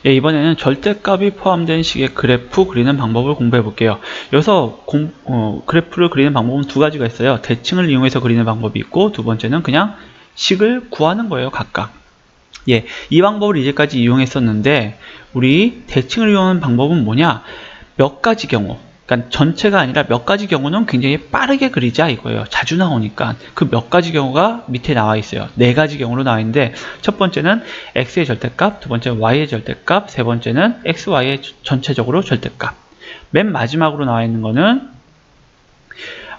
예, 이번에는 절대값이 포함된 식의 그래프 그리는 방법을 공부해 볼게요. 여기서 그래프를 그리는 방법은 두 가지가 있어요. 대칭을 이용해서 그리는 방법이 있고, 두 번째는 그냥 식을 구하는 거예요, 각각. 예, 이 방법을 이제까지 이용했었는데, 우리 대칭을 이용하는 방법은 뭐냐? 몇 가지 경우, 그러니까 전체가 아니라 몇 가지 경우는 굉장히 빠르게 그리자 이거예요. 자주 나오니까 그 몇 가지 경우가 밑에 나와 있어요. 네 가지 경우로 나와 있는데, 첫 번째는 x의 절대값, 두 번째는 y의 절대값, 세 번째는 x, y의 전체적으로 절대값. 맨 마지막으로 나와 있는 거는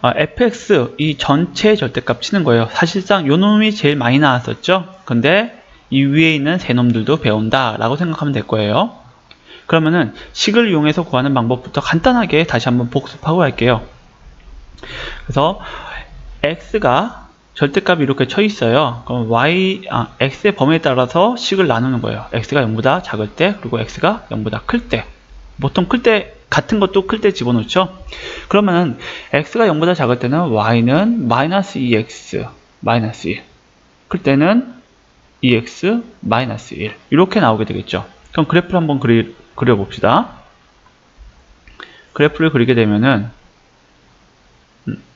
fx 이 전체 절대값 치는 거예요. 사실상 요 놈이 제일 많이 나왔었죠. 근데 이 위에 있는 세 놈들도 배운다 라고 생각하면 될 거예요. 그러면은 식을 이용해서 구하는 방법부터 간단하게 다시 한번 복습하고 갈게요. 그래서 x가 절대값이 이렇게 쳐 있어요. 그럼 x의 범위에 따라서 식을 나누는 거예요. x가 0보다 작을 때, 그리고 x가 0보다 클 때. 보통 클 때, 같은 것도 클 때 집어넣죠. 그러면은 x가 0보다 작을 때는 y는 마이너스 2x 마이너스 1, 클 때는 2x 마이너스 1 이렇게 나오게 되겠죠. 그럼 그래프를 한번 그려봅시다. 그래프를 그리게 되면은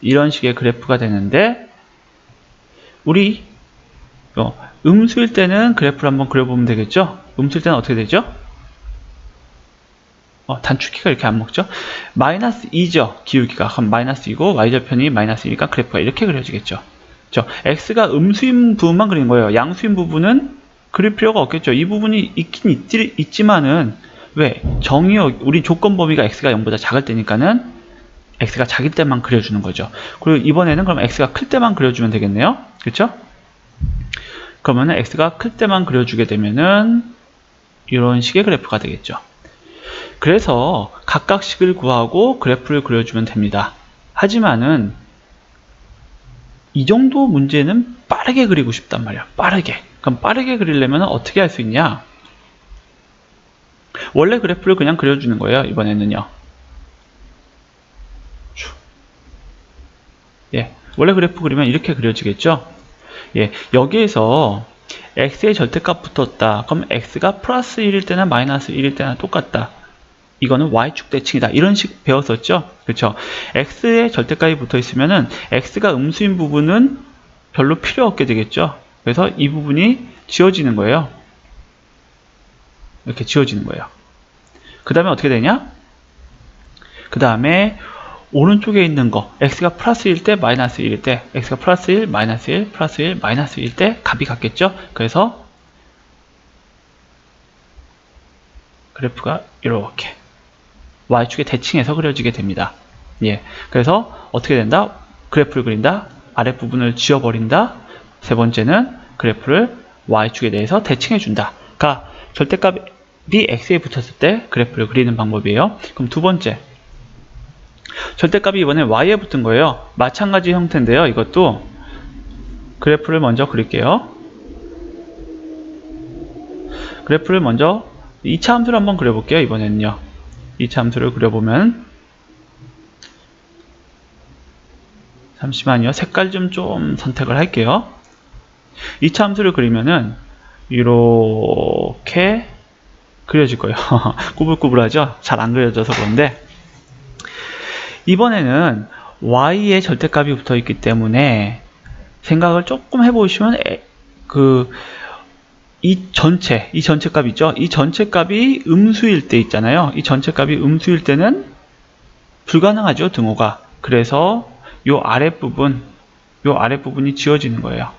이런 식의 그래프가 되는데, 우리 음수일 때는 그래프를 한번 그려보면 되겠죠. 음수일 때는 어떻게 되죠? 단축키가 이렇게 안 먹죠. 마이너스 2죠, 기울기가. 그럼 마이너스 2고 y절편이 마이너스 2니까 그래프가 이렇게 그려지겠죠. x가 음수인 부분만 그린 거예요. 양수인 부분은 그릴 필요가 없겠죠. 이 부분이 있긴 있지만은, 왜? 우리 조건 범위가 x가 0보다 작을 때니까는 x가 작을 때만 그려주는 거죠. 그리고 이번에는 그럼 x가 클 때만 그려주면 되겠네요. 그렇죠? 그러면은 x가 클 때만 그려주게 되면은 이런 식의 그래프가 되겠죠. 그래서 각각 식을 구하고 그래프를 그려주면 됩니다. 하지만은 이 정도 문제는 빠르게 그리고 싶단 말이야. 빠르게. 그럼 빠르게 그리려면 어떻게 할 수 있냐? 원래 그래프를 그냥 그려주는 거예요. 이번에는요. 예, 원래 그래프 그리면 이렇게 그려지겠죠. 예, 여기에서 x의 절대값 붙었다. 그럼 x가 플러스 1일 때나 마이너스 1일 때나 똑같다. 이거는 y축 대칭이다. 이런 식 배웠었죠. 그렇죠. x의 절대값이 붙어 있으면은 x가 음수인 부분은 별로 필요 없게 되겠죠. 그래서 이 부분이 지워지는 거예요. 이렇게 지워지는 거예요. 그 다음에 어떻게 되냐? 그 다음에 오른쪽에 있는 거, x가 플러스 1일 때, 마이너스 1일 때, x가 플러스 1, 마이너스 1, 플러스 1, 마이너스 1일 때 값이 같겠죠? 그래서 그래프가 이렇게 y축에 대칭해서 그려지게 됩니다. 예, 그래서 어떻게 된다? 그래프를 그린다, 아랫부분을 지워버린다. 세 번째는 그래프를 y축에 대해서 대칭해준다. 가 절대값이 x에 붙었을 때 그래프를 그리는 방법이에요. 그럼 두 번째, 절대값이 이번에 y에 붙은 거예요. 마찬가지 형태인데요. 이것도 그래프를 먼저 그릴게요. 그래프를 먼저 2차 함수를 한번 그려볼게요. 이번에는요. 2차 함수를 그려보면, 잠시만요. 색깔 좀 선택을 할게요. 2차 함수를 그리면은 이렇게 그려질 거예요. 꾸불꾸불하죠? 잘 안 그려져서 그런데, 이번에는 y의 절대값이 붙어 있기 때문에 생각을 조금 해보시면 이 전체 값 있죠? 이 전체 값이 음수일 때 있잖아요. 이 전체 값이 음수일 때는 불가능하죠, 등호가. 그래서 요 아랫부분이 지워지는 거예요.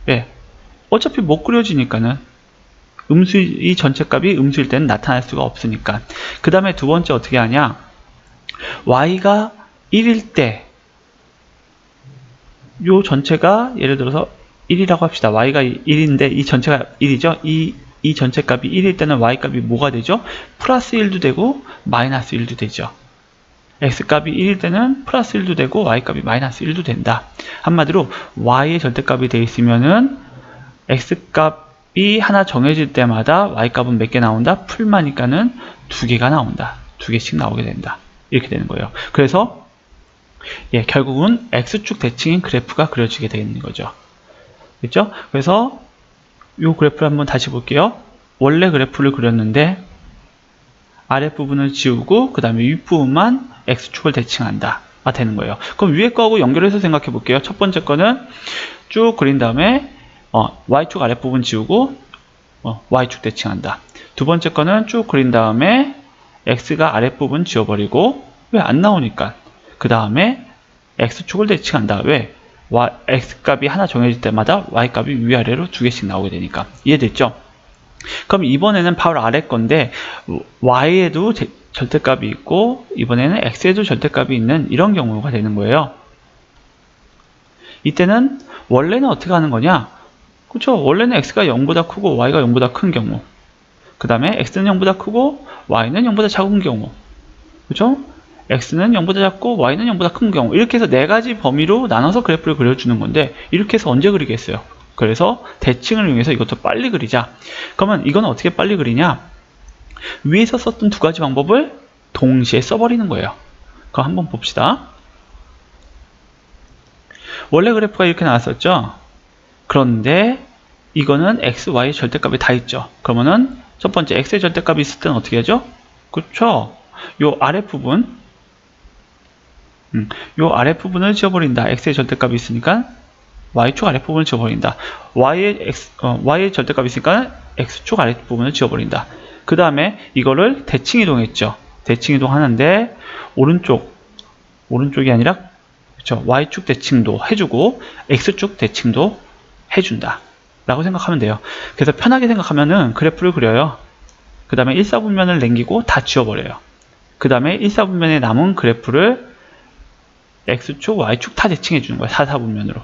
예. 어차피 못 그려지니까는 이 전체 값이 음수일 때는 나타날 수가 없으니까. 그 다음에 두 번째 어떻게 하냐? y가 1일 때 요 전체가 예를 들어서 1이라고 합시다. y가 1인데 이 전체가 1이죠. 이 전체 값이 1일 때는 y 값이 뭐가 되죠? 플러스 1도 되고 마이너스 1도 되죠. x 값이 1일 때는 플러스 1도 되고 y 값이 마이너스 1도 된다. 한마디로 y의 절대값이 되어 있으면은 x 값이 하나 정해질 때마다 y 값은 몇 개 나온다? 풀마니까는 두 개가 나온다. 두 개씩 나오게 된다. 이렇게 되는 거예요. 그래서 결국은 x축 대칭인 그래프가 그려지게 되는 거죠. 그렇죠? 그래서 이 그래프를 한번 다시 볼게요. 원래 그래프를 그렸는데 아랫부분을 지우고 그 다음에 윗부분만 X축을 대칭한다 가 되는 거예요. 그럼 위에 거하고 연결해서 생각해 볼게요. 첫 번째 거는 쭉 그린 다음에 Y축 아랫부분 지우고 Y축 대칭한다. 두 번째 거는 쭉 그린 다음에 X가 아랫부분 지워버리고 왜 안 나오니까 그 다음에 X축을 대칭한다. 왜? X값이 하나 정해질 때마다 Y값이 위아래로 두 개씩 나오게 되니까. 이해됐죠? 그럼 이번에는 바로 아래 건데 Y에도 절대값이 있고 이번에는 X에도 절대값이 있는 이런 경우가 되는 거예요. 이때는 원래는 어떻게 하는 거냐? 그쵸? 원래는 X가 0보다 크고 Y가 0보다 큰 경우, 그 다음에 X는 0보다 크고 Y는 0보다 작은 경우, 그쵸? X는 0보다 작고 Y는 0보다 큰 경우, 이렇게 해서 네 가지 범위로 나눠서 그래프를 그려주는 건데 이렇게 해서 언제 그리겠어요? 그래서 대칭을 이용해서 이것도 빨리 그리자. 그러면 이건 어떻게 빨리 그리냐? 위에서 썼던 두 가지 방법을 동시에 써버리는 거예요. 그럼 한번 봅시다. 원래 그래프가 이렇게 나왔었죠? 그런데 이거는 x, y 절대값이 다 있죠. 그러면은 첫 번째 x의 절대값이 있을 때는 어떻게 하죠? 그쵸? 요 아랫부분, 요 아랫부분을 지워버린다. x의 절대값이 있으니까 y축 아랫부분을 지워버린다. y의 절대값이 있으니까 x축 아랫부분을 지워버린다. 그 다음에 이거를 대칭 이동했죠. 대칭 이동하는데 오른쪽이 아니라 그쵸? y축 대칭도 해주고 x축 대칭도 해준다 라고 생각하면 돼요. 그래서 편하게 생각하면은 그래프를 그려요. 그 다음에 1사분면을 남기고 다 지워버려요. 그 다음에 1사분면에 남은 그래프를 x축, y축 다 대칭해 주는 거예요. 4사분면으로.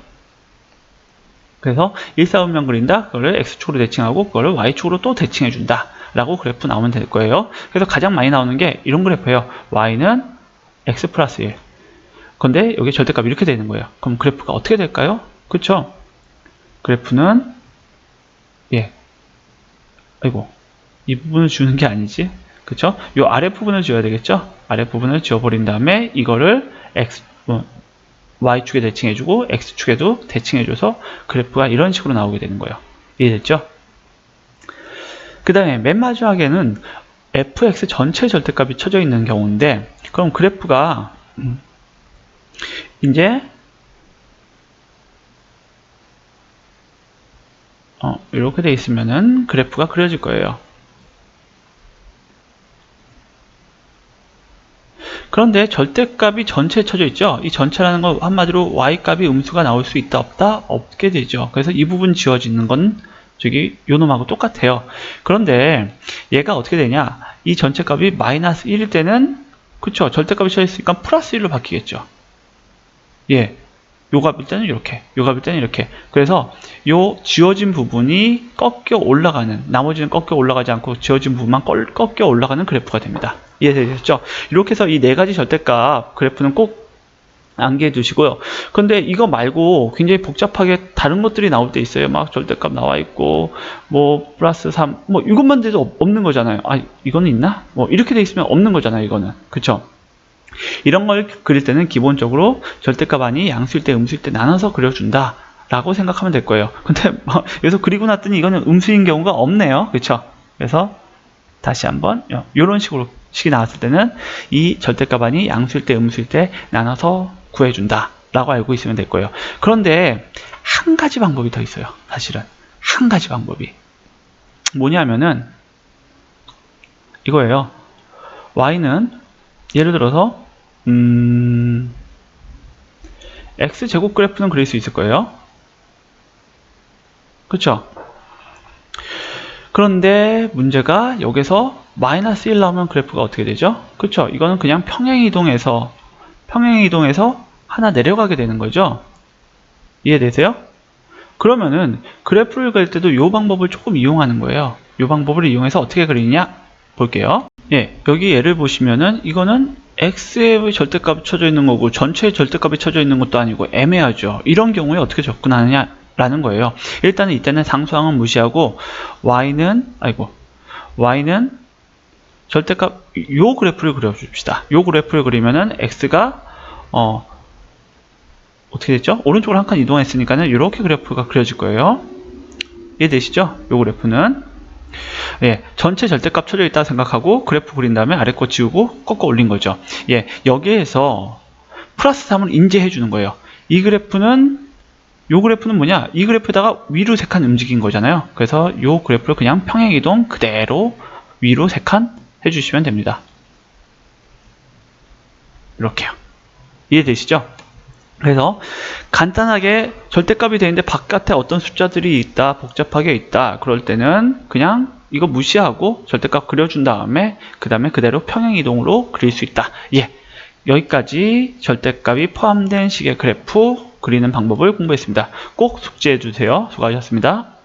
그래서 1사분면 그린다. 그거를 x축으로 대칭하고 그거를 y축으로 또 대칭해 준다 라고 그래프 나오면 될 거예요. 그래서 가장 많이 나오는 게 이런 그래프예요. y는 x 플러스 1. 근데 여기 절대값이 이렇게 되는 거예요. 그럼 그래프가 어떻게 될까요? 그쵸? 그래프는 아이고, 이 부분을 지우는 게 아니지. 그쵸? 요 아래 부분을 지워야 되겠죠? 아래 부분을 지워버린 다음에 이거를 Y축에 대칭해주고 X축에도 대칭해줘서 그래프가 이런 식으로 나오게 되는 거예요. 이해됐죠? 그 다음에 맨 마지막에는 fx 전체 절대값이 쳐져 있는 경우인데, 그럼 그래프가 이제 이렇게 돼 있으면은 그래프가 그려질 거예요. 그런데 절대값이 전체에 쳐져 있죠. 이 전체라는 건 한마디로 y값이 음수가 나올 수 있다 없다? 없게 되죠. 그래서 이 부분 지워지는 건 저기 요놈하고 똑같아요. 그런데 얘가 어떻게 되냐? 이 전체값이 마이너스 1일 때는 그쵸? 절대값이 쳐져 있으니까 플러스 1로 바뀌겠죠. 예. 요 값일 때는 이렇게, 요 값일 때는 이렇게. 그래서 요 지워진 부분이 꺾여 올라가는, 나머지는 꺾여 올라가지 않고 지워진 부분만 꺾여 올라가는 그래프가 됩니다. 이해되셨죠? 이렇게 해서 이 네 가지 절대값 그래프는 꼭 암기해 두시고요. 근데 이거 말고 굉장히 복잡하게 다른 것들이 나올 때 있어요. 막 절대값 나와 있고, 뭐 플러스 3, 뭐 이것만 돼도 없는 거잖아요. 아, 이거는 있나? 뭐 이렇게 돼 있으면 없는 거잖아요. 이거는. 그쵸? 이런 걸 그릴 때는 기본적으로 절대값 아니 양수일 때 음수일 때 나눠서 그려준다 라고 생각하면 될 거예요. 근데 뭐 여기서 그리고 났더니 이거는 음수인 경우가 없네요. 그쵸? 그래서 다시 한번 이런 식이 나왔을 때는 이 절대값 아니 양수일 때 음수일 때 나눠서 구해준다 라고 알고 있으면 될 거예요. 그런데 한 가지 방법이 더 있어요. 사실은 한 가지 방법이 뭐냐면은 이거예요. y는 예를 들어서 x제곱 그래프는 그릴 수 있을 거예요. 그쵸? 그런데 문제가 여기서 마이너스 1 나오면 그래프가 어떻게 되죠? 그쵸? 이거는 그냥 평행이동해서 하나 내려가게 되는 거죠. 이해되세요? 그러면은 그래프를 그릴 때도 이 방법을 조금 이용하는 거예요. 이 방법을 이용해서 어떻게 그리냐 볼게요. 예, 여기 예를 보시면은 이거는 x의 절대값이 쳐져 있는 거고 전체의 절대값이 쳐져 있는 것도 아니고 애매하죠. 이런 경우에 어떻게 접근하느냐 라는 거예요. 일단은 이때는 상수항은 무시하고 y는 절대값 요 그래프를 그려줍시다. 요 그래프를 그리면은 x가 어떻게 됐죠? 오른쪽으로 한 칸 이동했으니까는 이렇게 그래프가 그려질 거예요. 이해되시죠? 요 그래프는 예, 전체 절대값 쳐져 있다 생각하고 그래프 그린 다음에 아래 거 지우고 꺾어 올린 거죠. 예, 여기에서 플러스 3을 인지해 주는 거예요. 이 그래프는 요 그래프는 뭐냐? 이 그래프에다가 위로 3칸 움직인 거잖아요. 그래서 요 그래프를 그냥 평행이동 그대로 위로 3칸 해주시면 됩니다. 이렇게요. 이해되시죠? 그래서 간단하게 절대값이 되는데 바깥에 어떤 숫자들이 있다, 복잡하게 있다, 그럴 때는 그냥 이거 무시하고 절대값 그려준 다음에 그 다음에 그대로 평행이동으로 그릴 수 있다. 예, 여기까지 절대값이 포함된 식의 그래프 그리는 방법을 공부했습니다. 꼭 숙지해 주세요. 수고하셨습니다.